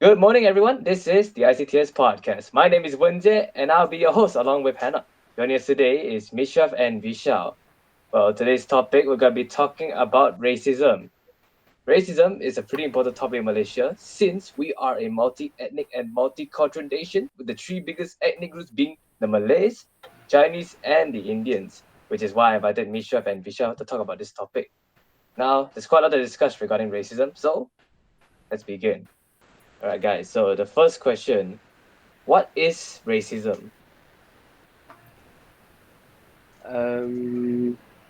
Good morning, everyone. This is the ICTS podcast. My name is Wenjie, and I'll be your host along with Hannah. Joining us today is Mishav and Vishal. Well, today's topic, we're going to be talking about racism. Racism is a pretty important topic in Malaysia since we are a multi ethnic and multicultural nation, with the three biggest ethnic groups being the Malays, Chinese, and the Indians, which is why I invited Mishav and Vishal to talk about this topic. Now, there's quite a lot to discuss regarding racism, so let's begin. All right, guys. So the first question: what is racism?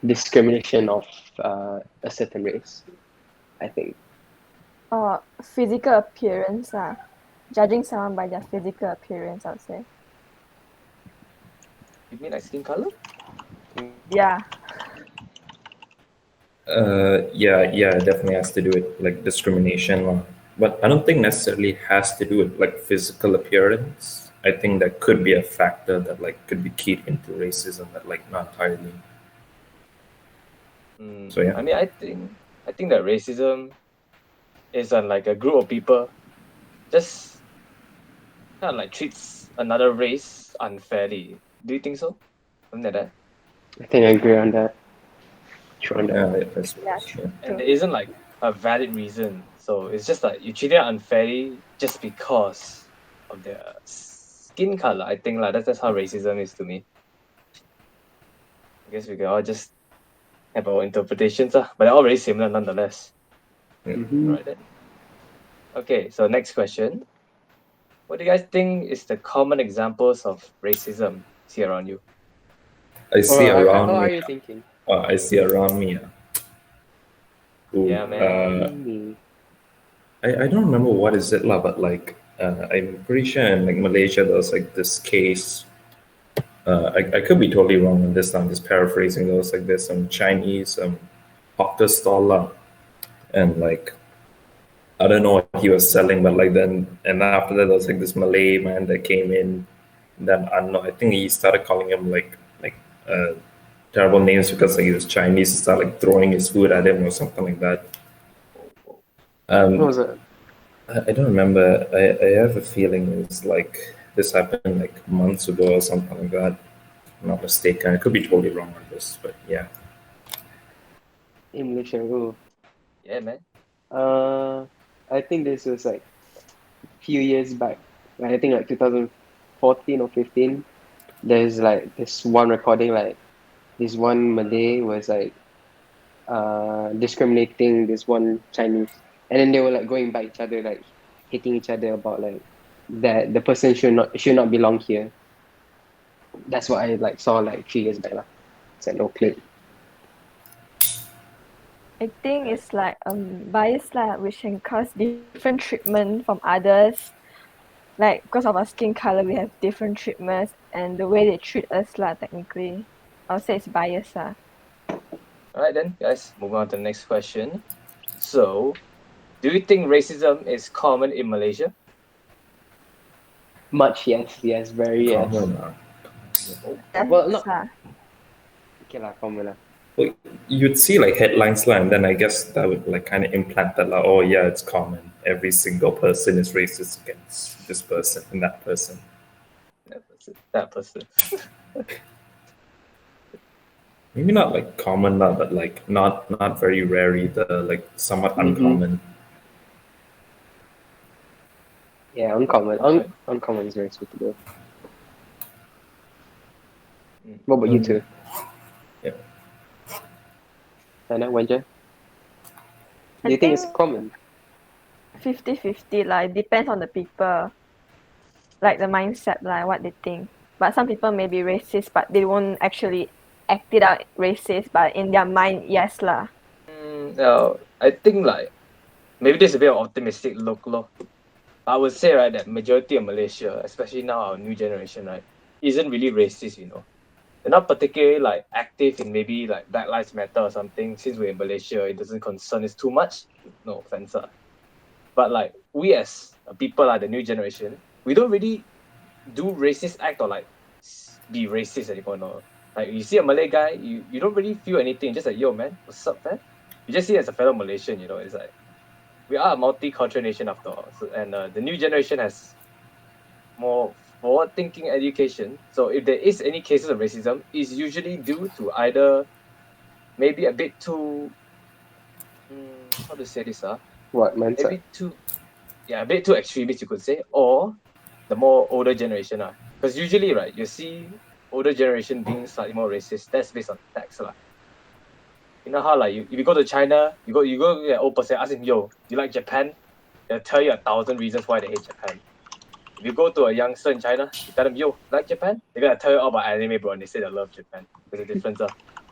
Discrimination of a certain race, I think. Or physical appearance, judging someone by their physical appearance, I would say. You mean like skin color? Yeah. Yeah, it definitely has to do with like discrimination, but I don't think necessarily has to do with like physical appearance. I think that could be a factor that like could be keyed into racism, but like not entirely. So yeah, I mean, I think that racism is on like a group of people just kind of like treats another race unfairly. Do you think so? Something like that. I think I agree on that. True on that. that's Yeah, true. And there isn't like a valid reason. So it's just like you treat it unfairly just because of their skin color. I think like that's how racism is to me. I guess we can all just have our interpretations, but they're all very similar nonetheless. Mhm. Right then. Okay, so next question. What do you guys think is the common examples of racism see around you? I Or see how around are me. you thinking? I see around me. Ooh, Yeah, man. Me. I don't remember what is it lah, but like I'm pretty sure in like Malaysia there was like this case. I could be totally wrong on this. I'm just paraphrasing. There was like there's some Chinese hawker stall lah, and like I don't know what he was selling, but like then and after that there was like this Malay man that came in. Then I don't know. I think he started calling him like terrible names because like he was Chinese. He started like throwing his food at him or something like that. What Um, was it? I don't remember. I have a feeling it's like this happened like months ago or something like that. If I'm not mistaken. I could be totally wrong on this, but yeah. In Malaysia. Oh. Yeah, man. Uh, I think this was like few years back. Like, I think like 2014 or 15. There's like this one recording, like this one Malay was like discriminating this one Chinese, and then they were like going by each other, like hitting each other about like that the person should not belong here. That's what I like saw like 3 years back lah. It's like no clip. I think it's like bias which can cause different treatment from others. Like because of our skin color, we have different treatments, and the way they treat us technically, I'll say it's bias All right then, guys. Moving on to the next question. So, do you think racism is common in Malaysia? Much yes, very yes. Common. Well, not lah. okay lah, common lah. Well, you'd see like headlines lah, and then I guess that would like kind of implant that like, oh yeah, it's common. Every single person is racist against this person and that person. That person. Maybe not like common lah, but like not very rare either. Like somewhat uncommon. Yeah, uncommon. Uncommon is very suitable. What about you two? Yeah. Anna, Wanja? Do I you think it's think common? 50-50 It depends on the people, like the mindset, like what they think. But some people may be racist, but they won't actually act it out racist, but in their mind, yes lah. I think like maybe this is a bit of optimistic look, lor. I would say right that majority of Malaysia, especially now our new generation, right, isn't really racist. They're not particularly like active in maybe like Black Lives Matter or something. Since we're in Malaysia, it doesn't concern us too much. No offense, but like we as people, like the new generation, we don't really do racist act or like be racist anymore. No. Like you see a Malay guy, you don't really feel anything. Just like, yo man, what's up, man? You just see it as a fellow Malaysian. It's like we are a multicultural nation after all. So, and the new generation has more forward-thinking education. So if there is any cases of racism, it's usually due to either maybe a bit too how to say this What mindset? maybe too a bit too extremist you could say, or the more older generation because usually right you see older generation being slightly more racist. That's based on facts lah. You know how like if you go to China, you go to an old person, ask him, yo, you like Japan? They'll tell you 1,000 reasons why they hate Japan. If you go to a youngster in China, you tell them, yo, like Japan? They're gonna tell you all about anime, bro, and they say they love Japan. There's a difference.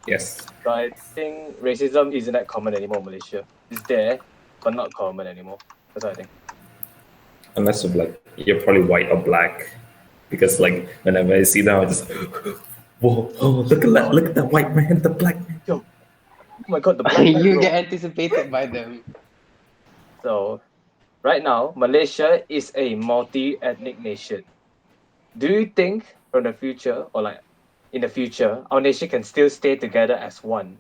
Yes. So I think racism isn't that common anymore in Malaysia. It's there, but not common anymore. That's what I think. Unless of like you're probably white or black, because like whenever I see them, I just whoa, oh, look at that white man, the black man. Yo, oh my god, the black man, You bro. get anticipated by them. So right now, Malaysia is a multi-ethnic nation. Do you think from the future, or like in the future, our nation can still stay together as one?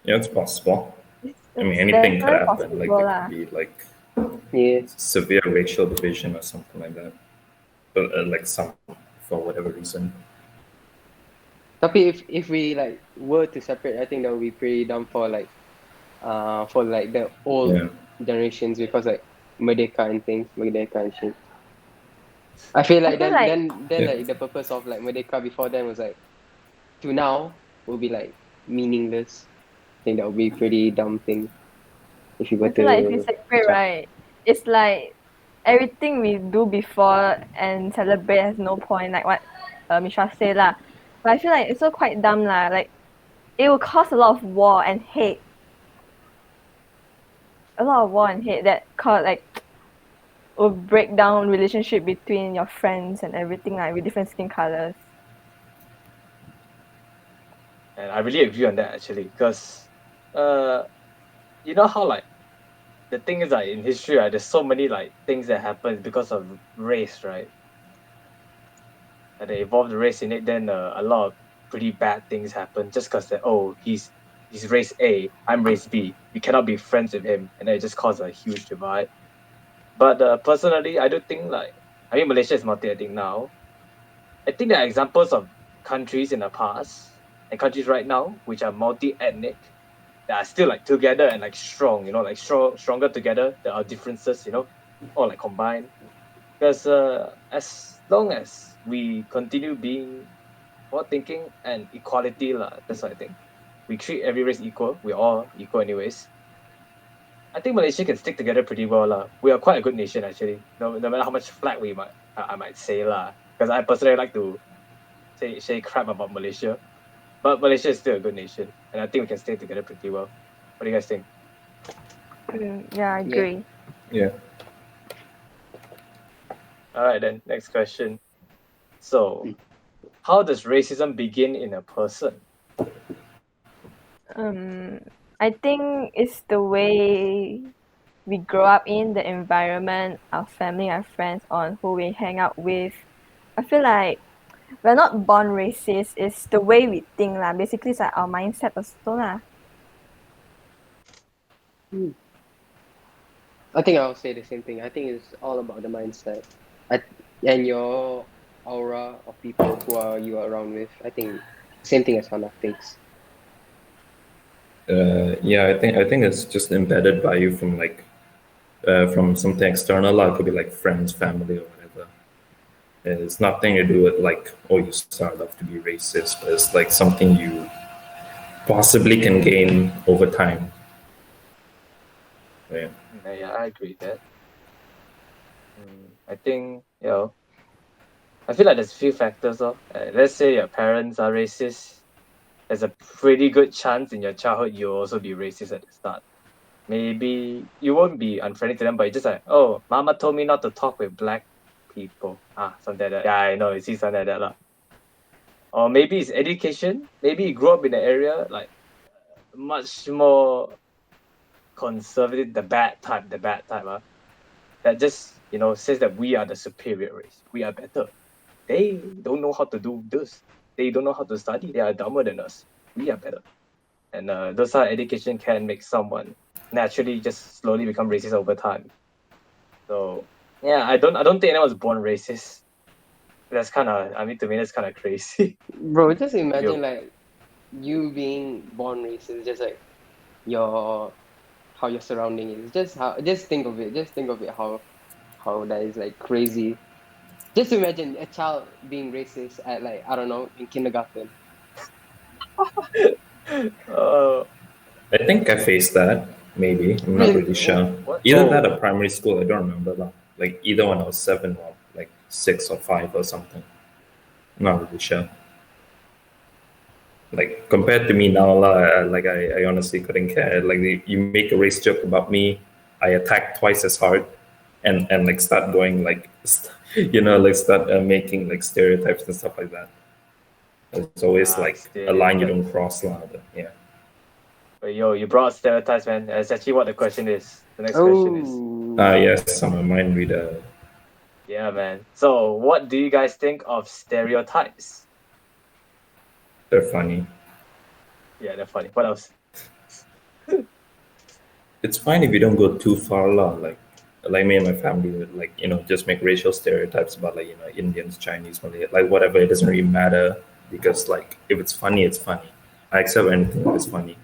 Yeah, it's possible. I mean, It's anything could definitely happen. Like possible there lah. could be like Yeah. severe racial division or something like that, but like some for whatever reason. Tapi if we like were to separate, I think that would be pretty dumb for like the old Yeah. generations, because like Merdeka and things, Merdeka and shit. I feel like feel then like- then Yeah. like the purpose of like Merdeka before then was like to now will be like meaningless. I think that would be a pretty dumb thing if you were I feel like if we to separate, right, it's like everything we do before and celebrate has no point, like what Mishra said lah. But I feel like it's also quite dumb lah. Like it will cause a lot of war and hate. A lot of war and hate that cause like will break down relationship between your friends and everything like with different skin colors. And I really agree on that actually, because you know how like the thing is like in history, right, there's so many like things that happen because of race, right? And they evolved the race in it, then a lot of pretty bad things happen just because that he's race A, I'm race B. We cannot be friends with him, and then it just caused a huge divide. But personally, I don't think Malaysia is multi-ethnic now. I think there are examples of countries in the past and countries right now which are multi-ethnic that are still like together and like strong, like stronger together. There are differences, or like combined. Because as long as we continue being forward thinking and equality, that's what I think. We treat every race equal. We're all equal anyways. I think Malaysia can stick together pretty well. We are quite a good nation actually. No matter how much flack I might say because I personally like to say crap about Malaysia. But Malaysia is still a good nation, and I think we can stay together pretty well. What do you guys think? Yeah, I agree. Yeah. All right, then next question. So, how does racism begin in a person? I think it's the way we grow up in, the environment, our family, our friends, on who we hang out with. I feel like we're not born racist, it's the way we think lah. Basically it's like our mindset also lah. I think I'll say the same thing. I think it's all about the mindset and your aura of people who you are around with. I think same thing as Hannah thinks. Yeah, I think it's just embedded by you from like from something external. It could be like friends, family, or whatever. It's nothing to do with like, oh, you start off to be racist, but it's like something you possibly can gain over time. Yeah. Yeah, I agree with that. I think, I feel like there's a few factors. Let's say your parents are racist. There's a pretty good chance in your childhood you'll also be racist at the start. Maybe you won't be unfriendly to them, but you're just like, oh, mama told me not to talk with black people. Something like that. Yeah, I know, you see something like that. Or maybe it's education. Maybe you grew up in an area like much more conservative, the bad type, that just, says that we are the superior race. We are better. They don't know how to do this. They don't know how to study. They are dumber than us. We are better. And those kind of education can make someone naturally just slowly become racist over time. So yeah, I don't think anyone's born racist. That's kind of, I mean, to me that's kind of crazy. Bro, just If imagine you like you being born racist, just like your how your surrounding is. Just think of it. Just think of it how that is like crazy. Just imagine a child being racist at like I don't know in kindergarten. uh, I think I faced that. Maybe I'm not Really? really sure. what? Either that Oh, or primary school. I don't remember. Like either when I was 7 or like 6 or 5 or something. I'm not really sure. Like compared to me now, lah, like I honestly couldn't care. Like you make a race joke about me, I attack twice as hard, and like start going like, like start making like stereotypes and stuff like that. It's always like a line you don't stereotypes. cross, lah. But yeah. But yo, you brought stereotypes, man. That's actually what the question is. The next question is, Oh, Yes, I'm a mind reader. yeah, man. So, what do you guys think of stereotypes? They're funny. Yeah, they're funny. What else? It's fine if you don't go too far, lah. Like me and my family would like just make racial stereotypes about like Indians, Chinese, Malay, like whatever. It doesn't really matter because like if it's funny, it's funny. I accept anything that is funny.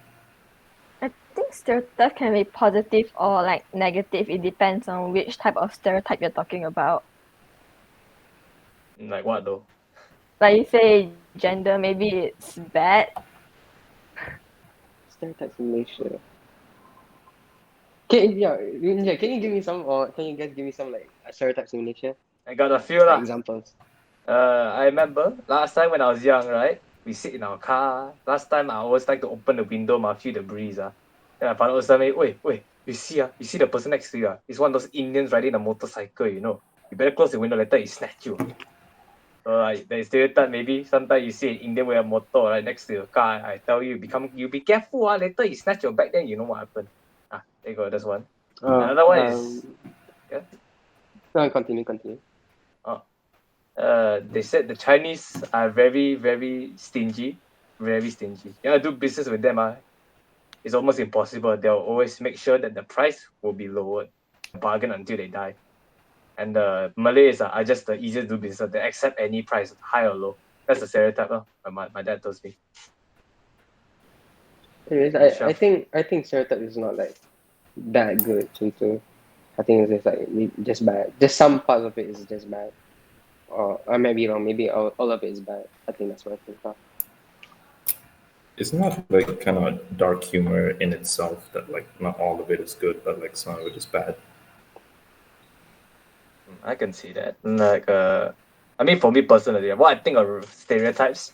I think stereotype can be positive or like negative. It depends on which type of stereotype you're talking about. Like what though? Like you say gender, maybe it's bad. stereotypes in Malaysia. Can you give me some, or can you guys give me some like stereotypes in Malaysia, I got a few like lah. examples? I remember last time when I was young, right? We sit in our car. Last time I always like to open the window, feel the breeze. Then my father was telling me, wait, you see the person next to you? He's one of those Indians riding a motorcycle, you know. You better close the window, later he snatch you. So like the stereotype, maybe sometimes you see an Indian with a motor right next to your car. I tell you, you be careful. Later he snatch your bag, then you know what happened. There you go. That's one. Uh, Another one is um, yeah. no, continue. Oh, they said the Chinese are very, very stingy. Very stingy. You do business with them, it's almost impossible. They'll always make sure that the price will be lowered, bargain until they die. And the Malays are just the easiest to do business. They accept any price, high or low. That's the stereotype. My dad tells me. Anyways, Michelle. I think stereotype is not like that good too. I think it's just like just bad. Just some parts of it is just bad. Or I may be wrong. Maybe all of it is bad. I think that's what I think of. It's not like kind of dark humor in itself that like not all of it is good, but like some of it is bad. I can see that. Like, I mean, for me personally, what I think of stereotypes,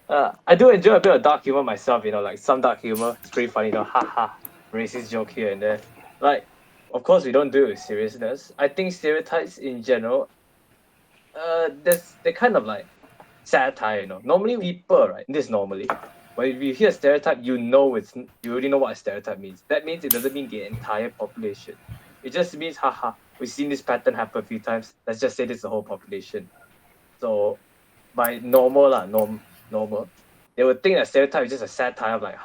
I do enjoy a bit of dark humor myself. Like some dark humor, it's pretty funny. Haha, racist joke here and there. Like, of course, we don't do it with seriousness. I think stereotypes in general, they're kind of like satire. Normally people, right? This normally, but if you hear stereotype, you already know what a stereotype means. That means it doesn't mean the entire population. It just means, haha, we've seen this pattern happen a few times. Let's just say this is the whole population. So by normal, they would think that stereotype is just a satire of like,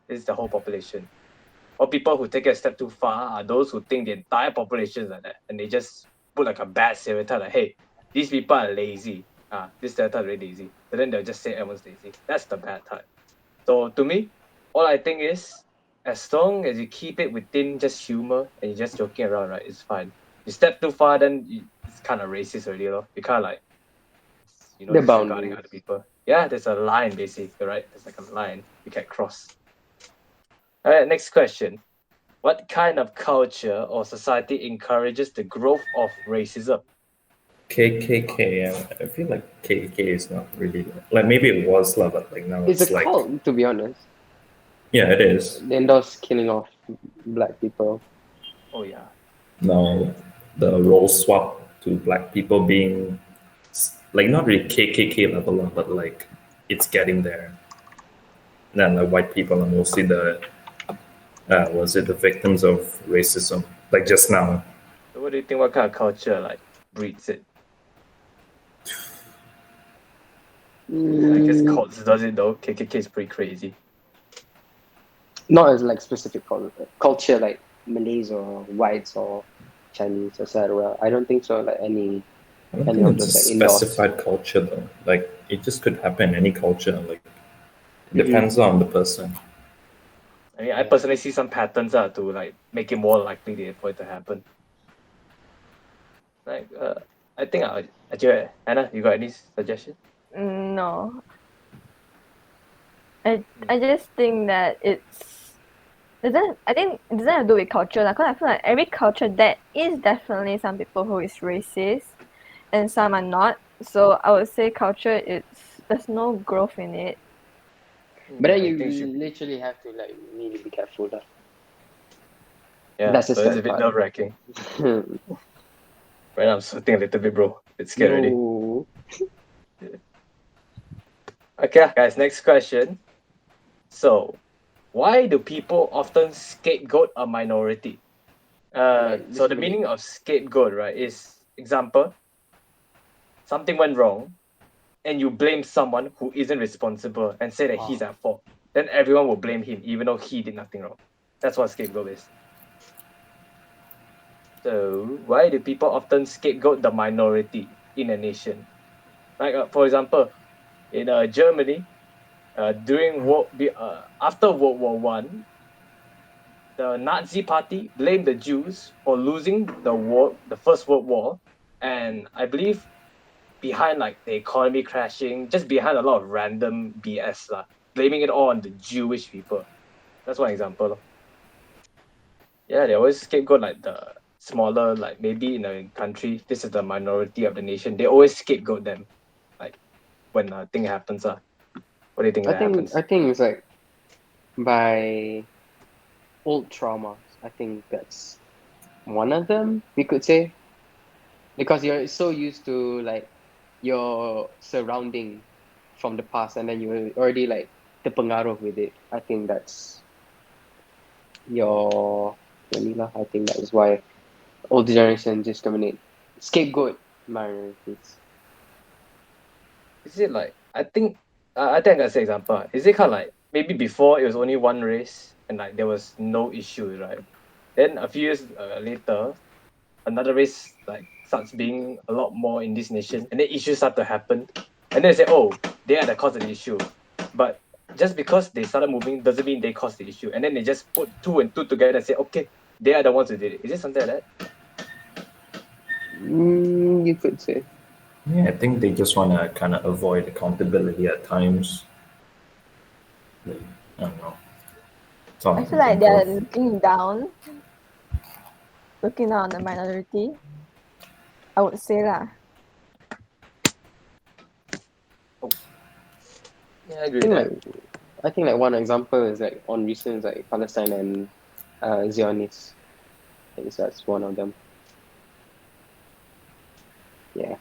this is the whole population. Or people who take it a step too far are those who think the entire population is like that, and they just put like a bad stereotype, like, hey, these people are lazy. This stereotype is really lazy. But then they'll just say everyone's lazy. That's the bad type. So to me, all I think is, as long as you keep it within just humor and you're just joking around, right, it's fine. You step too far, then it's kind of racist already, You kind of like, The disregarding boundaries. other people. Yeah, there's a line basically, right? There's like a line you can't cross. All right, next question. What kind of culture or society encourages the growth of racism? KKK. I feel like KKK is not really like maybe it was lah, but like now It's a it's like cult, to be honest. yeah, it is. They endorse killing off black people. Oh yeah. Now the role swap to black people being like not really KKK level, lah, but like it's getting there. Then like white people are mostly the was it the victims of racism? Like just now, So what do you think? What kind of culture like breeds it? I guess cults does it though. KKK is pretty crazy. Not as like specific culture like Malays or whites or Chinese, etc. I don't think so. Like I don't any think of it's a those like indoors. specified culture though. Like it just could happen in any culture. Like it Mm-mm. depends on the person. I mean, I personally see some patterns to like make it more likely for it to happen. Like, I think actually, Hannah, you got any suggestion? No, I just think that I think it doesn't have to do with culture, because I feel like every culture there is definitely some people who is racist and some are not. So I would say culture, there's no growth in it. But then I you think it should be. literally have to like really be careful. Yeah, That's the so it's a scary bit part. nerve wracking. Right now, I'm sweating a little bit, bro. It's scared already. No. Okay, guys, next question. So, why do people often scapegoat a minority? Like So the discriminate. meaning of scapegoat, right, is example, something went wrong, and you blame someone who isn't responsible and say that he's at fault. Then everyone will blame him, even though he did nothing wrong. That's what scapegoat is. So, why do people often scapegoat the minority in a nation? Like, for example, in Germany, after World War I, the Nazi Party blamed the Jews for losing the First World War, and I believe behind like the economy crashing, just behind a lot of random BS lah, blaming it all on the Jewish people. That's one example. Yeah, they always scapegoat like the smaller, like maybe in a country, this is the minority of the nation. They always scapegoat them, like when a thing happens. What do you think that happens? I think it's like by old traumas. I think that's one of them, we could say. Because you're so used to like your surrounding from the past and then you're already like terpengaruh with it. I think that's your Manila. I think that is why older generation discriminate. Scapegoat minorities. Is it like I think that's the example. Is it kind of like maybe before it was only one race and like there was no issue, right? Then a few years later, another race like starts being a lot more in this nation, and then issues start to happen, and then they say, oh, they are the cause of the issue, but just because they started moving doesn't mean they caused the issue, and then they just put two and two together and say, okay, they are the ones who did it. Is it something like that? You could say. Yeah, I think they just want to kind of avoid accountability at times. Like, I don't know. That's all I I can feel like think they're of. looking down on the minority. I would say lah. Yeah, I agree with that. I think like one example is like on recent like Palestine and Zionists. I think that's one of them. Yeah.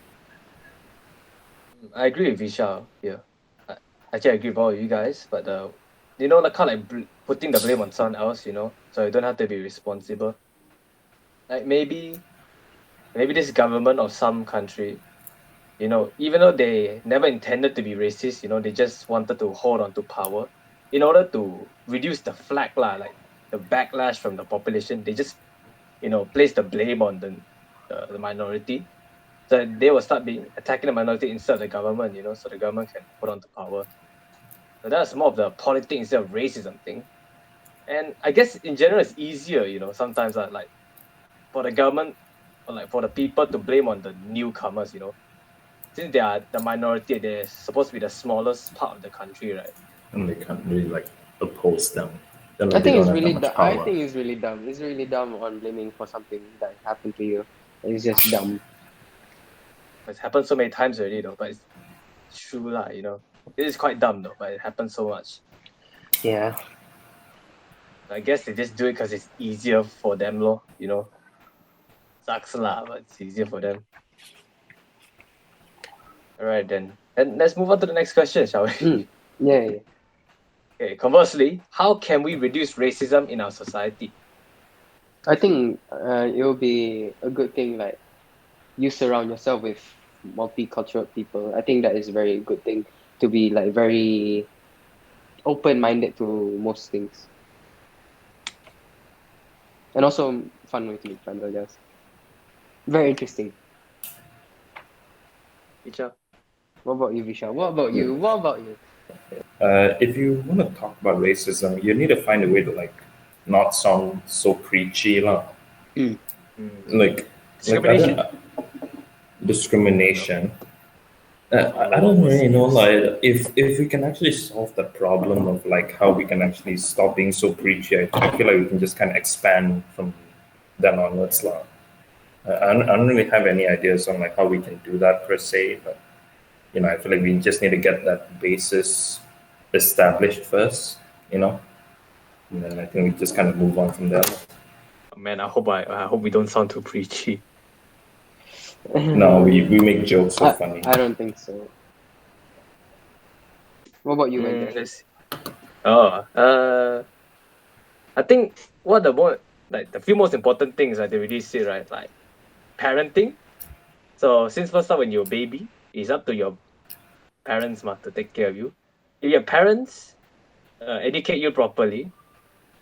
I agree with Vishal here. Actually, I agree with all of you guys, but like kind of like putting the blame on someone else, so you don't have to be responsible. Like maybe this government of some country, even though they never intended to be racist, they just wanted to hold on to power in order to reduce the flag lah, like the backlash from the population. They just place the blame on the minority, so they will start attacking the minority instead of the government, so the government can hold on to power. So that's more of the politics instead of racism thing. And I guess in general it's easier, sometimes like for the government or like for the people to blame on the newcomers, since they are the minority, they're supposed to be the smallest part of the country, right? And they can't really like oppose them. Then I like they think don't it's have that really much I power. think it's really dumb. It's really dumb on blaming for something that happened to you. It's just dumb. It's happened so many times already, though. But it's true, lah. It is quite dumb, though. But it happens so much. Yeah. I guess they just do it because it's easier for them, lor. Sucks, lah, but it's easier for them. All right, then. And let's move on to the next question, shall we? Yeah. Okay. Conversely, how can we reduce racism in our society? I think it will be a good thing like you surround yourself with multicultural people. I think that is a very good thing to be like very open minded to most things. and also fun way to make friends, I guess. Very interesting. Icha? What about you, Vishal? What about you? What about you? If you want to talk about racism, you need to find a way to like not sound so preachy, lah. Mm. Like, I don't Discrimination. discrimination. I don't Oh, really know, serious. like if we can actually solve the problem of like how we can actually stop being so preachy, I feel like we can just kind of expand from then onwards, lah. I don't really have any ideas on like how we can do that per se, but I feel like we just need to get that basis established first, and then I think we just kind of move on from there. Man, I hope we don't sound too preachy. No, we make jokes so funny. I don't think so. What about you, Wendell? Let's see. Oh, I think what the few most important things that they really say, right? Like parenting. So since first time when you're a baby, it's up to your parents to take care of you. If your parents educate you properly,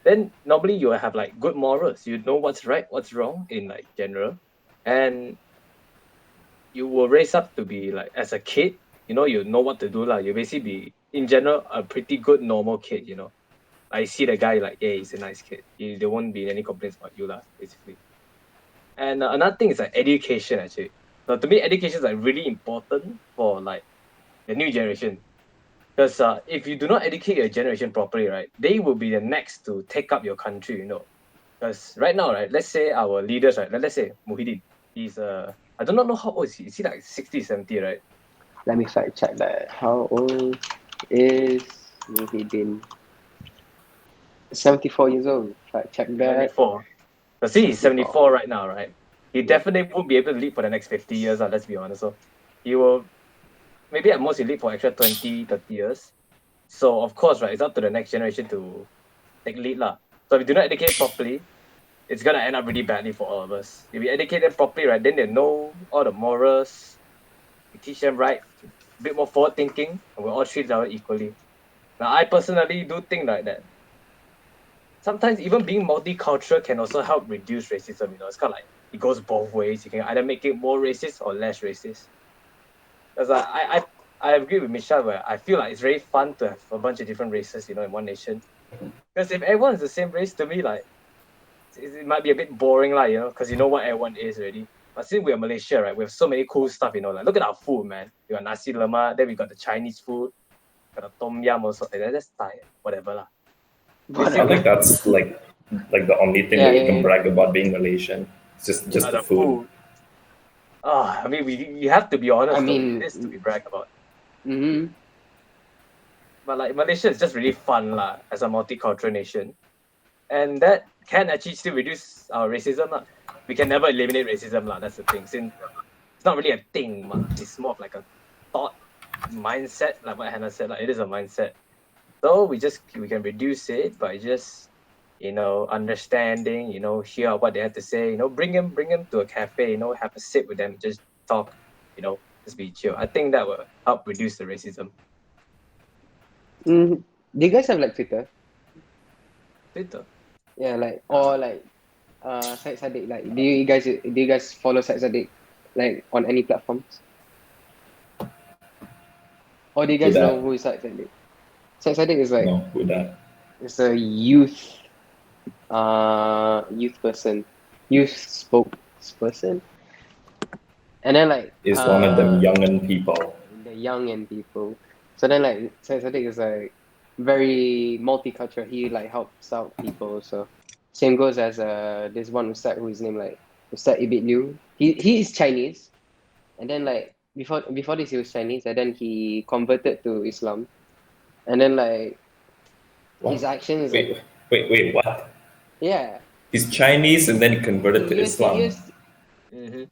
then normally you will have like good morals. You know what's right, what's wrong in like general, and you will raise up to be like as a kid. You know what to do lah. You basically be in general a pretty good normal kid. I see the guy like, yeah, he's a nice kid. There won't be any complaints about you lah, basically. And another thing is like education actually. So to me, education is like really important for like the new generation. Because if you do not educate your generation properly, right, they will be the next to take up your country. Because right now, right, let's say our leaders, right, let's say Muhyiddin, he's I do not know how old is he. Is he like 60, 70, right? Let me fact check that. How old is Muhyiddin? 74 years old. Fact check that. 74. Because he's 74. 74 right now, right? He Yeah. definitely won't be able to lead for the next 50 years, let's be honest. So he will, maybe at most, he lead for extra 20, 30 years. So, of course, right, it's up to the next generation to take lead. So, if you do not educate properly, it's going to end up really badly for all of us. If we educate them properly, right, then they know all the morals, we teach them right, a bit more forward thinking, and we'll all treat each other equally. Now, I personally do think like that. Sometimes even being multicultural can also help reduce racism. It's kind of like it goes both ways. You can either make it more racist or less racist. Because I agree with Michelle where I feel like it's very fun to have a bunch of different races, in one nation. Because if everyone is the same race, to me, like it might be a bit boring, because you know what everyone is already. But since we're Malaysia, right, we have so many cool stuff, like look at our food, man. We got nasi lemak, then we got the Chinese food, got the tom yum also. That's Thai, whatever lah. I think that's like the only thing that we can brag about being Malaysian. It's just the food. I mean, you have to be honest. I mean, it is to be brag about. Mm-hmm. But like Malaysia is just really fun as a multicultural nation, and that can actually still reduce our racism lah. We can never eliminate racism lah. That's the thing. Since it's not really a thing, it's more of like a thought mindset, like what Hannah said. It is a mindset. So we can reduce it by just understanding, hear what they have to say, bring them to a cafe, have a sit with them, just talk, just be chill. I think that will help reduce the racism. Do you guys have like Twitter? Twitter? Yeah, like or like Syed Saddiq. Like, do you guys follow Syed Saddiq like on any platforms? Or do you guys know who is Syed Saddiq? Syed Saddiq is like No, who that? It's a youth person, youth spokesperson, and then like Is one of them youngin people. The youngin people. So then like Syed Saddiq is like very multicultural. He like helps out people. So same goes as this one Ustad whose name like Ustad Ibit Liu. He is Chinese, and then like before this he was Chinese, and then he converted to Islam, and then like his actions. Wait, what? Yeah. He's Chinese and then he converted to Islam. Mm-hmm.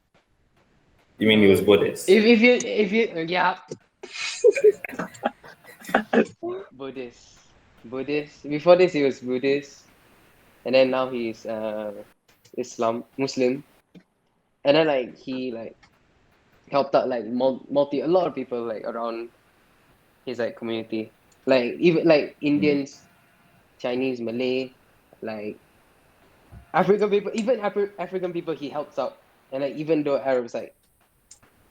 You mean he was Buddhist? If you yeah. Buddhist. Before this he was Buddhist, and then now he's Muslim, and then like he like helped out like a lot of people like around his like community, like even like Indians, Chinese, Malay, like African people, even African people, he helps out, and like even though Arabs, like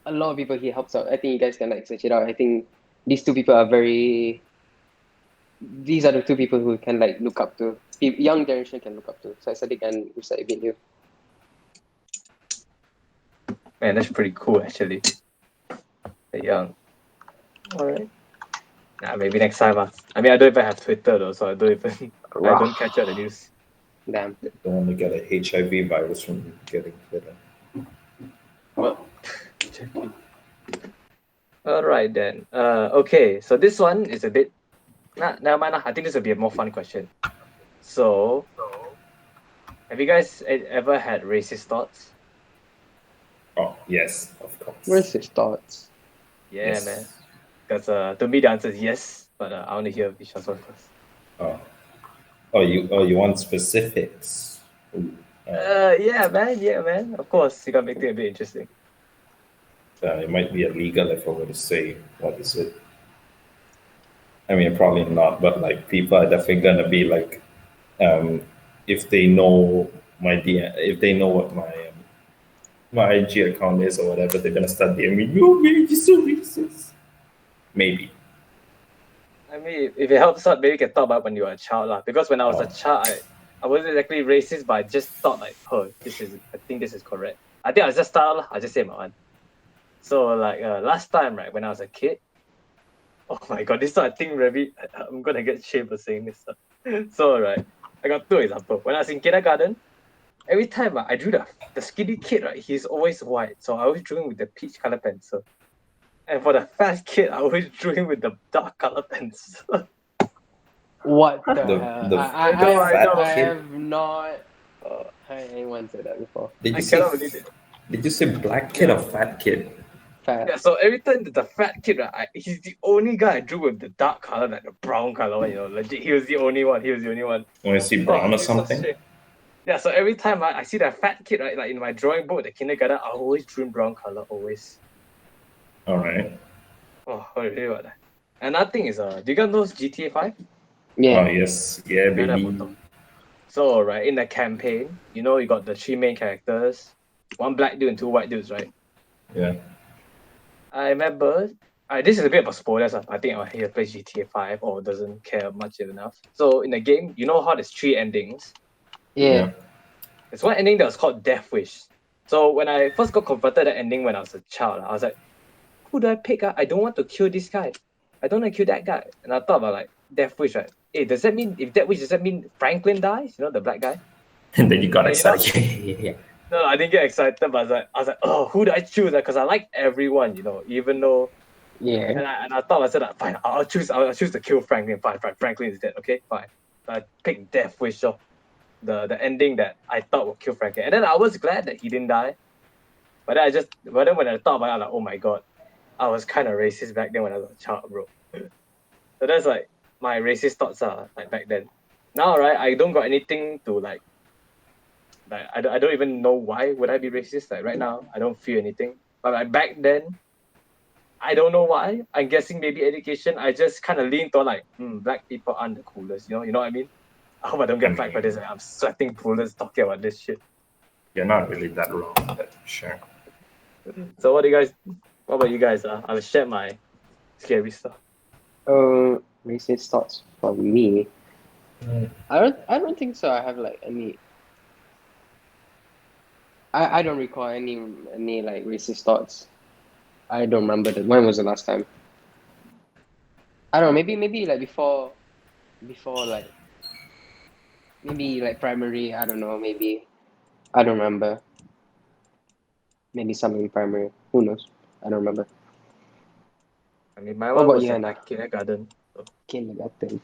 a lot of people, he helps out. I think you guys can like search it out. I think these two people are very. These are the two people who can like look up to. Young generation can look up to. So Sadiq and Ustaz Ibn Liu. Man, that's pretty cool actually. The young. Alright. Nah, maybe next time. I mean, I don't even have Twitter though, so I don't even. I don't catch up the news. Damn. Don't want to get a HIV virus from getting Twitter. Well, all right then. Okay. So this one is a bit. Nah, never mind. I think this will be a more fun question. So, have you guys ever had racist thoughts? Oh yes, of course. Where's his thoughts? Yeah, Yes. man. Because to me the answer is yes, but I want to hear Visha's one first. You want specifics? Ooh, Yeah, man. Of course, you gotta make it a bit interesting. it might be illegal if I were to say what is it. I mean, probably not, but like people are definitely gonna be like, if they know my if they know what my IG account is or whatever, they're gonna start DMing me. No, man, you're so racist. Maybe. I mean, if it helps out, maybe you can talk about when you were a child, lah. Because when I was a child, I wasn't exactly racist, but I just thought like, oh, I think this is correct. I think I'll just start, lah. I'll just say my one. So like last time, right, when I was a kid, oh my god, this one I think maybe I'm gonna get shamed for saying this stuff. So right, I got two examples. When I was in kindergarten, every time I drew the skinny kid, right, he's always white. So I always drew him with the peach color pencil. And for the fat kid, I always drew him with the dark color pencil. What the The- hell? the I fat kid? have not heard anyone say that before. Did I you say? cannot believe it. Did you say black kid or fat kid? Fat. Yeah, so every time the fat kid, right, he's the only guy I drew with the dark color, like the brown color one, legit. He was the only one. Want to see brown or He's so something? strange. Yeah, so every time I see that fat kid, right, like in my drawing book, the kindergarten, I always drew in brown color, always. All right. Oh, really about that. Another thing is, do you guys know GTA 5? Yeah. Oh yes, yeah, baby. So, right, in the campaign, you got the three main characters, one black dude and two white dudes, right? Yeah. I remember, this is a bit of a spoiler, so I think he plays GTA 5 or doesn't care much enough. So, in the game, you know how there's three endings? Yeah. There's one ending that was called Death Wish. So, when I first got confronted that ending when I was a child, I was like, who do I pick? I don't want to kill this guy. I don't want to kill that guy. And I thought about like Death Wish, right? Hey, does that mean does that mean Franklin dies? The black guy? And then you got Yeah, excited. Yeah. No, I didn't get excited, but I was like, oh, who do I choose? Because I like everyone, even though. Yeah. And I thought I said, like, fine, I'll choose to kill Franklin. Fine, Franklin is dead. Okay, fine. I picked Death Wish, so the ending that I thought would kill Franklin, and then I was glad that he didn't die. But then when I thought about it, I'm like, oh my god, I was kind of racist back then when I was a child, bro. So that's like my racist thoughts are like back then. Now, right, I don't got anything to like I don't even know why would I be racist. Like right now, I don't feel anything. But like back then, I don't know why. I'm guessing maybe education. I just kind of leaned on like, black people aren't the coolest. You know what I mean? I hope I don't get flagged for this. I'm sweating bullets talking about this shit. You're not really that wrong, but sure. So what about you guys? I'll share my scary stuff. Racist thoughts for me. I don't think so. I have like any. I don't recall any like racist thoughts. I don't remember that. When was the last time? I don't know. Maybe like before like maybe like primary. I don't know. Maybe I don't remember. Maybe some in primary. Who knows? I don't remember. I mean, my What one about was you, in Hannah? like kindergarten. So. Kindergarten.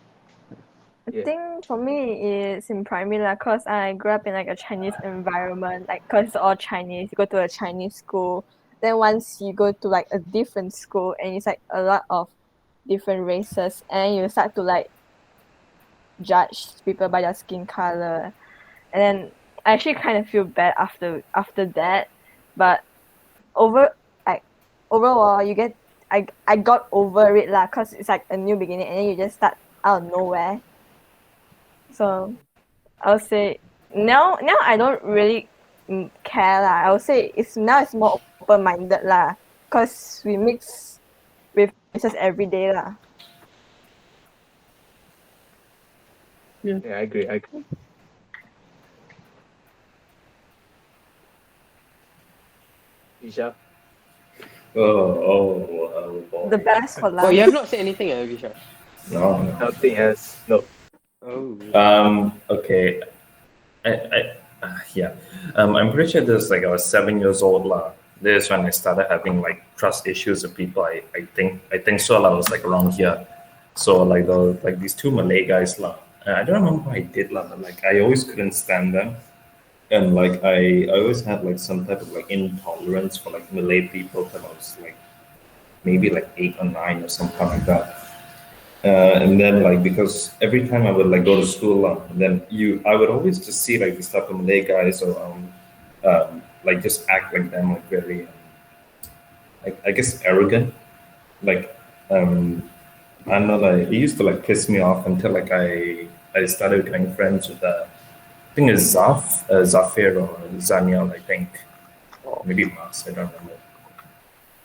I think for me it's in primary lah, cause I grew up in like a Chinese environment, like cause it's all Chinese. You go to a Chinese school, then once you go to like a different school and it's like a lot of different races, and you start to like judge people by their skin color, and then I actually kind of feel bad after that, but overall you get I got over it lah, cause it's like a new beginning and then you just start out of nowhere. So I'll say Now I don't really care lah. I would say it's more open minded lah, cause we mix with races every day lah. Yeah, I agree. Isha? Boy. The best for Oh, last. you have not said anything, Visha. No. Nothing else. No. Oh. Okay. Yeah. I'm pretty sure this like I was 7 years old lah. This is when I started having like trust issues with people. I think so. I was like around here. So like these two Malay guys lah. I don't remember what I did lah, but like I always couldn't stand them. And like I always had like some type of like intolerance for like Malay people till I was like maybe like 8 or 9 or something like that. And then like because every time I would like go to school, then I would always just see like these type of Malay guys or like just act like them, like very like I guess arrogant. Like I don't know, like it used to like piss me off until like I started getting friends with I think it's Zafir or Zaniel, I think. Or maybe Mas, I don't remember.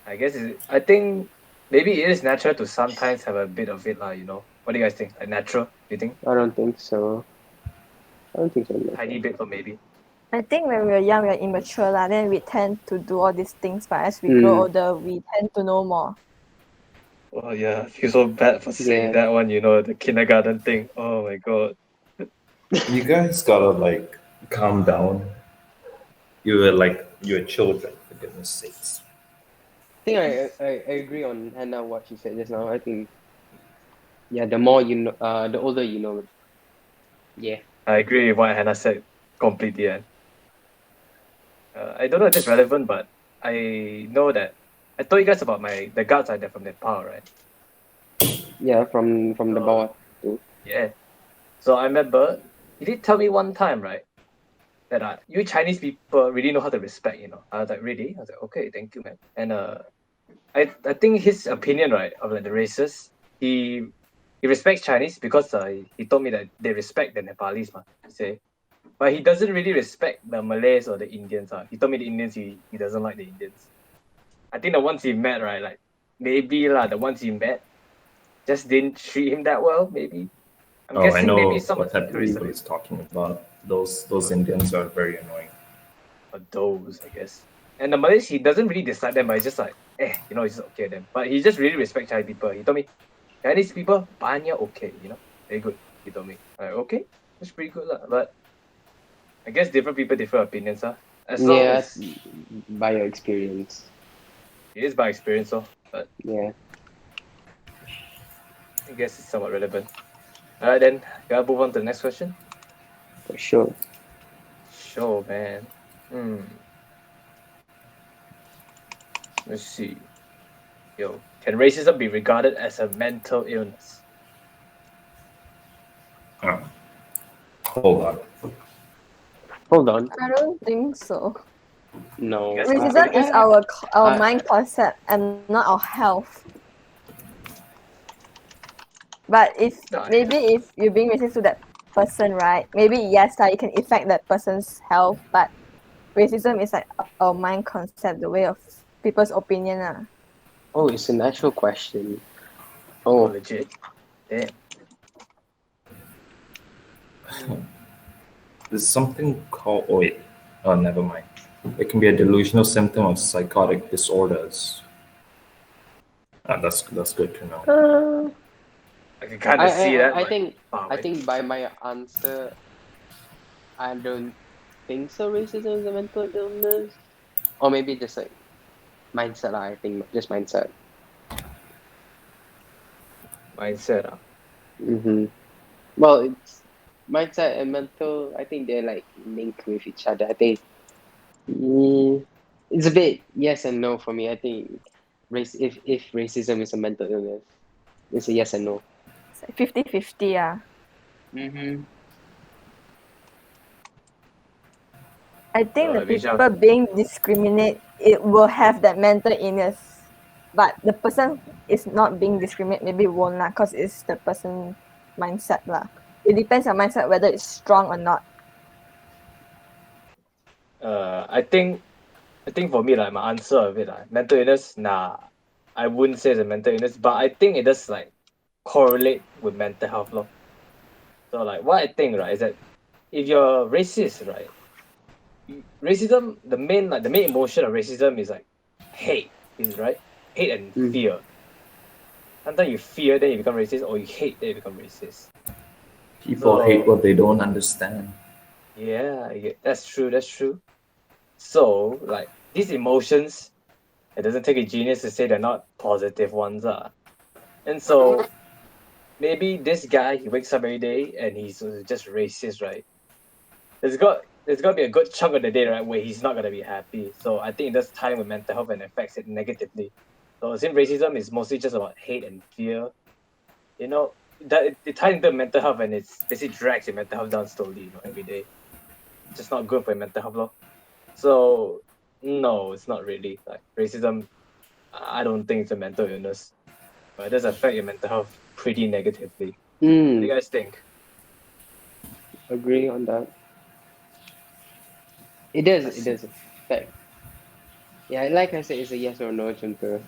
I think maybe it is natural to sometimes have a bit of it lah, you know. What do you guys think? Like natural, you think? I don't think so. No. Tiny bit or maybe. I think when we're young, we're immature lah. Then we tend to do all these things, but as we grow older, we tend to know more. Oh yeah, I feel so bad for saying Yeah. that one, you know, the kindergarten thing. Oh my god. You guys gotta like calm down. You're children, for goodness sakes. I think I agree on Hannah what she said just now. I think the more you know, the older you know. Yeah. I agree with what Hannah said completely. I don't know if it's relevant, but I know that I told you guys about the guards are there from Nepal, right? Yeah, from the bawah too. Yeah. So I remember he did tell me one time, right, that you Chinese people really know how to respect, you know. I was like, really? I was like, okay, thank you, man. And I think his opinion, right, of like the races, he respects Chinese because he told me that they respect the Nepalese, say. But he doesn't really respect the Malays or the Indians. He told me the Indians, he doesn't like the Indians. I think the ones he met, right, like maybe the ones he met just didn't treat him that well, maybe. I'm guessing I know maybe some what type of people he's talking about. Those Indians are very annoying. Or those, I guess. And the Malays, he doesn't really dislike them, but he's just like, you know, he's just okay with them. But he just really respects Chinese people. He told me, Chinese people, banyak okay, you know, very good. He told me, like, okay, that's pretty good, but I guess different people, different opinions, As long as by your experience. it is by experience, but yeah, I guess it's somewhat relevant. All right, then, gotta move on to the next question. for sure. Sure, man. Let's see. Can racism be regarded as a mental illness? Hold on. I don't think so. No. Racism is our mind concept and not our health. But if you're being racist to that person, right? Maybe yes, you can affect that person's health, but racism is like our mind concept, the way of people's opinion. Oh, it's a natural question. Oh, Oh, legit. Damn. There's something called never mind. It can be a delusional symptom of psychotic disorders. That's good to know. I can kind of see that. I think by my answer, I don't think so. Racism is a mental illness, or maybe just like mindset. I think just mindset. Mindset. Well, it's mindset and mental. I think they're like linked with each other. I think it's a bit yes and no for me. I think if racism is a mental illness, it's a yes and no. It's like 50-50, I think the people being discriminated, it will have that mental illness. But the person is not being discriminated, maybe won't because it's the person mindset . It depends on mindset whether it's strong or not. I think for me, like my answer of it, like mental illness, nah, I wouldn't say it's a mental illness, but I think it does like correlate with mental health law. So like what I think, right, is that if you're racist, right, racism, the main emotion of racism is like hate, is right? Hate and Mm. fear. Sometimes you fear, then you become racist, or you hate, then you become racist. People hate what they don't understand. Yeah, that's true. That's true. So, like these emotions, it doesn't take a genius to say they're not positive ones, And so maybe this guy he wakes up every day and he's just racist, right? There's got to be a good chunk of the day, right, where he's not gonna be happy. So I think it does tie with mental health and affects it negatively. So since racism is mostly just about hate and fear, you know, that it ties into mental health and it's basically drags your mental health down slowly, every day. It's just not good for your mental health, law. So no, it's not really like racism. I don't think it's a mental illness, but it does affect your mental health pretty negatively. What do you guys think? Agree on that. It does. It does affect. Yeah, like I said, it's a yes or no contour.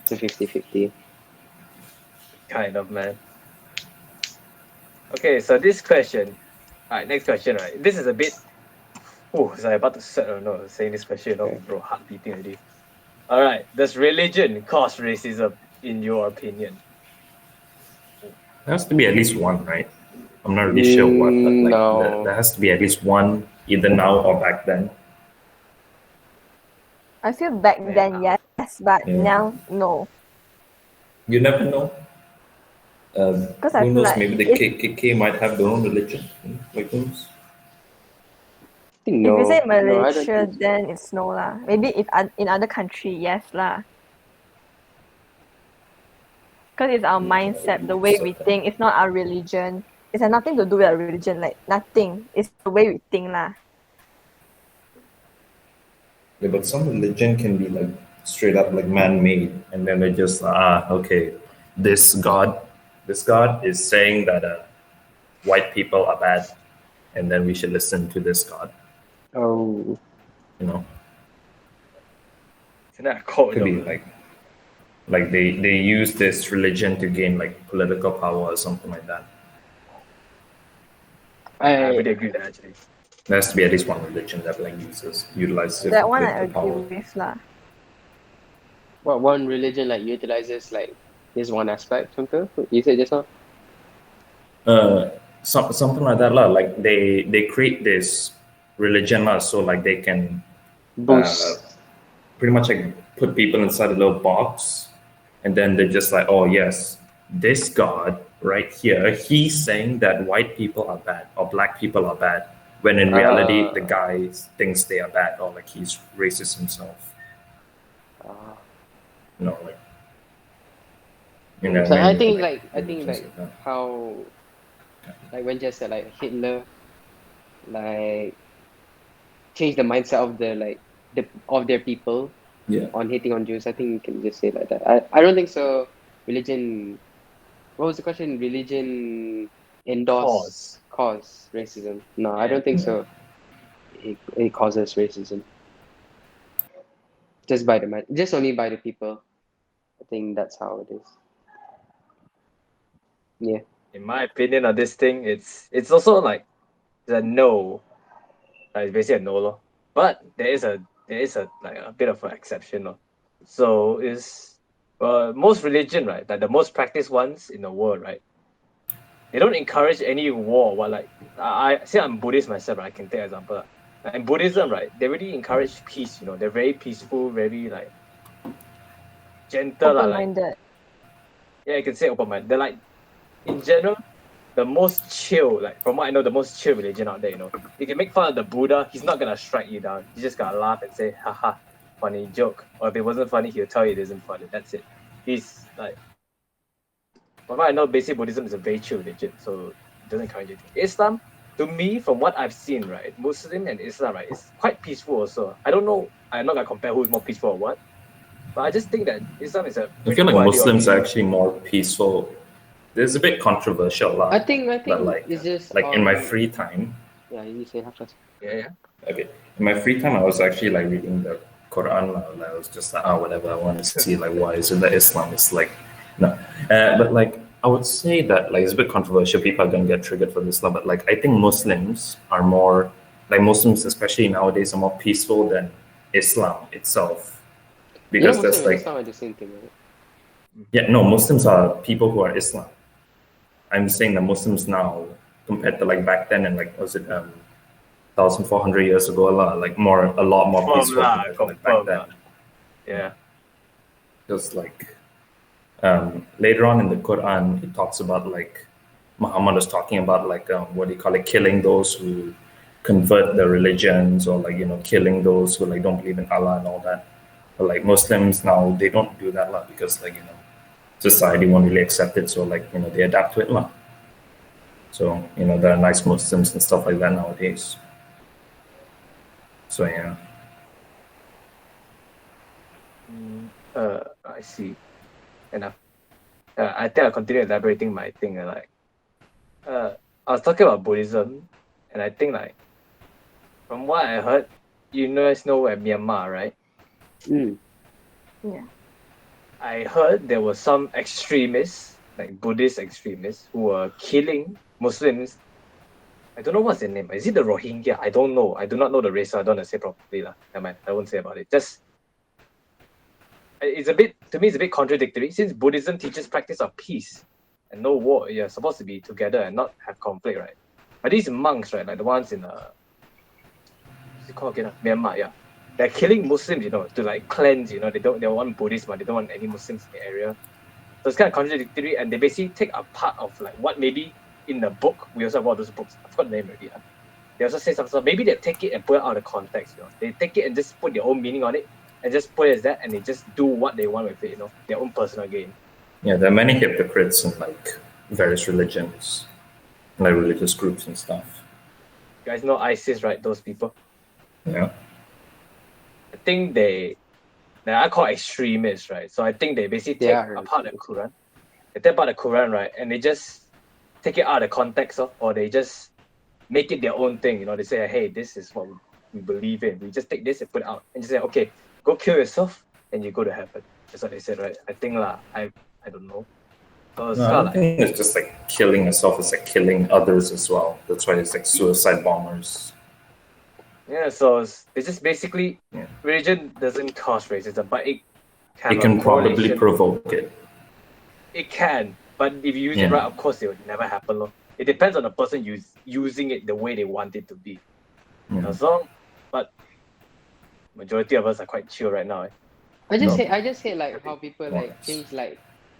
It's a 50-50. Kind of, man. Okay, so this question. All right, next question. Right, this is a bit. Oh, was I about to set or no? Saying this question, Okay. bro, heart beating already. All right, does religion cause racism in your opinion? There has to be at least one, right? I'm not really sure what, but like No. there has to be at least one, either now or back then. I feel back Yeah. then yes, but Yeah. now no. You never know. Because I Who feel knows? like Maybe the KKK might have their own religion. Like who knows? I think if no. you say No, I don't Malaysia, think so. then it's no lah. Maybe if in other country, yes lah. Because it's our mindset, the way we think. It's not our religion. It has nothing to do with our religion. Like nothing. It's the way we think lah. Yeah, but some religion can be like straight up like man-made, and then they just okay, this god, is saying that white people are bad, and then we should listen to this god. Oh. You know, Isn't that a cult? could be like they use this religion to gain like political power or something like that. I really agree with that actually. There has to be at least one religion that like utilizes it That for one I political agree power. with lah. What one religion like utilizes like this one aspect, something you said just now? Something like that lah. Like they create this religion lah, so like they can Boost. pretty much like put people inside a little box, and then they're just like, oh yes, this god right here, he's saying that white people are bad or black people are bad, when in reality the guy thinks they are bad, or like he's racist himself. Like So I think like that. how like when just said like Hitler like changed the mindset of of their people on hating on Jews. I think you can just say like that. I don't think so. Religion. What was the question? Religion cause racism? No, I don't think so. It causes racism. Just only by the people. I think that's how it is. Yeah. In my opinion on this thing, it's also like the no. It's basically a no law. But there is a like a bit of an exception law. So is most religion, right? Like the most practiced ones in the world, right? They don't encourage any war. What like I say I'm Buddhist myself, right? I can take an example. In Buddhism, right, they really encourage peace. They're very peaceful, very like gentle, like Open-minded. yeah, you can say open-minded. They're like in general the most chill, like from what I know, the most chill religion out there. You can make fun of the Buddha, he's not gonna strike you down. He's just gonna laugh and say, haha, funny joke. Or if it wasn't funny, he'll tell you it isn't funny. That's it. He's like, from what I know, basically Buddhism is a very chill religion, so it doesn't encourage anything. Islam, to me, from what I've seen, right, Muslim and Islam, right, is quite peaceful also. I don't know, I'm not gonna compare who's more peaceful or what, but I just think that Islam is a I feel like Muslims are actually more peaceful. It's a bit controversial, I think but like, it's just like in my free time. Yeah, you say half first. Yeah. Okay. In my free time, I was actually like reading the Quran. Like, I was just like, oh, whatever. I want to see like why is it that Islam is like no, but like I would say that like it's a bit controversial. People are gonna get triggered for this, but like I think Muslims are more like Muslims, especially nowadays, are more peaceful than Islam itself You know, because Muslim that's and like Islam are the same thing, right? yeah, no, Muslims are people who are Islam. I'm saying that Muslims now compared to like back then and like was it 1,400 years ago, a lot more Confirm peaceful lah, compared to like back confirm then. lah. Yeah. Because like later on in the Quran, it talks about like Muhammad was talking about like what do you call it, killing those who convert their religions or like killing those who like don't believe in Allah and all that. But like Muslims now they don't do that lah because like society won't really accept it, so like they adapt to it lah. So there are nice Muslims and stuff like that nowadays. So yeah. I see. Enough. I think I'll continue elaborating my thing. I was talking about Buddhism, and I think like from what I heard, you guys know where Myanmar, right? Mm. Yeah. I heard there were some extremists, like Buddhist extremists, who were killing Muslims. I don't know what's their name. Is it the Rohingya? I don't know. I do not know the race, so I don't want to say properly. Never mind. I won't say about it. Just it's a bit to me. It's a bit contradictory since Buddhism teaches practice of peace and no war. You're supposed to be together and not have conflict, right? But these monks, right, like the ones in what's it called again? Myanmar, yeah. They're killing Muslims, to like cleanse, they don't want Buddhism, they don't want any Muslims in the area. So it's kind of contradictory, and they basically take a part of like what maybe in the book, we also have all those books, I forgot the name already. They also say some stuff, maybe they take it and put it out of context, They take it and just put their own meaning on it and just put it as that, and they just do what they want with it, their own personal gain. Yeah, there are many hypocrites in like various religions, like religious groups and stuff. You guys know ISIS, right? Those people. Yeah. I think they are called extremists, right? So I think they basically take apart the Quran. They take apart the Quran, right? And they just take it out of context, or they just make it their own thing. They say, hey, this is what we believe in. We just take this and put it out and just say, okay, go kill yourself and you go to heaven. That's what they said, right? I think I don't know. So it's I think it's just like killing yourself is like killing others as well. That's why it's like suicide bombers. Yeah, so it's just basically religion doesn't cause racism, but it can probably provoke it. It can, but if you use it right, of course, it would never happen. It depends on the person using it the way they want it to be. But majority of us are quite chill right now. I just say like how people like change like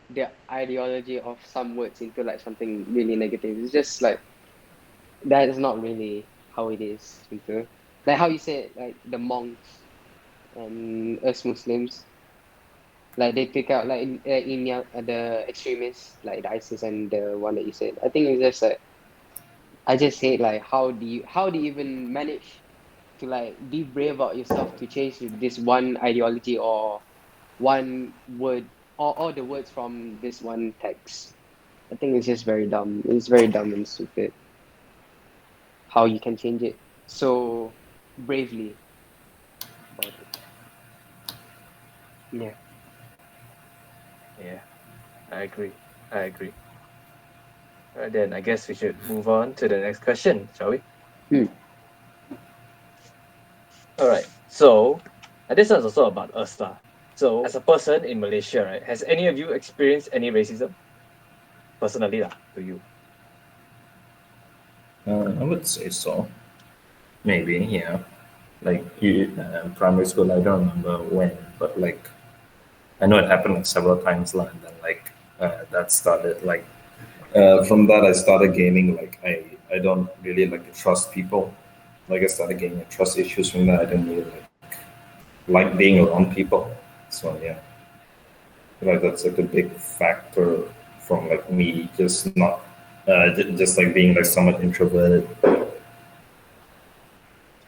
their ideology of some words into like something really negative. It's just like that is not really how it is. Like how you said, like the monks and us Muslims, like they pick out like in the extremists, like the ISIS and the one that you said. I think it's just like I just say like how do you even manage to like be brave about yourself to change this one ideology or one word or the words from this one text. I think it's just very dumb. It's very dumb and stupid how you can change it so bravely about it. Yeah, I agree. Alright, then I guess we should move on to the next question, shall we? Alright, so this one's also about us lah. So as a person in Malaysia, right, has any of you experienced any racism? Personally lah, to you. I would say so. Maybe, yeah. Like primary school, I don't remember when, but like I know it happened like several times, and then like that started like from that I started gaining like I don't really like to trust people. Like I started getting trust issues from that. I didn't really like being around people. So yeah, like that's like a big factor from like me just not just like being like somewhat introverted.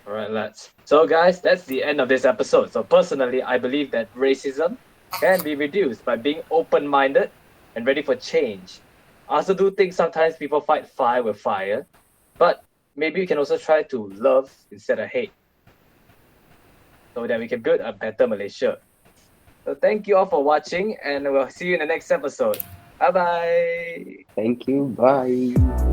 All right, lads. So guys, that's the end of this episode. So personally, I believe that racism can be reduced by being open-minded and ready for change. I also do think sometimes people fight fire with fire, but maybe we can also try to love instead of hate, so that we can build a better Malaysia. So thank you all for watching, and we'll see you in the next episode. Bye bye. Thank you. Bye.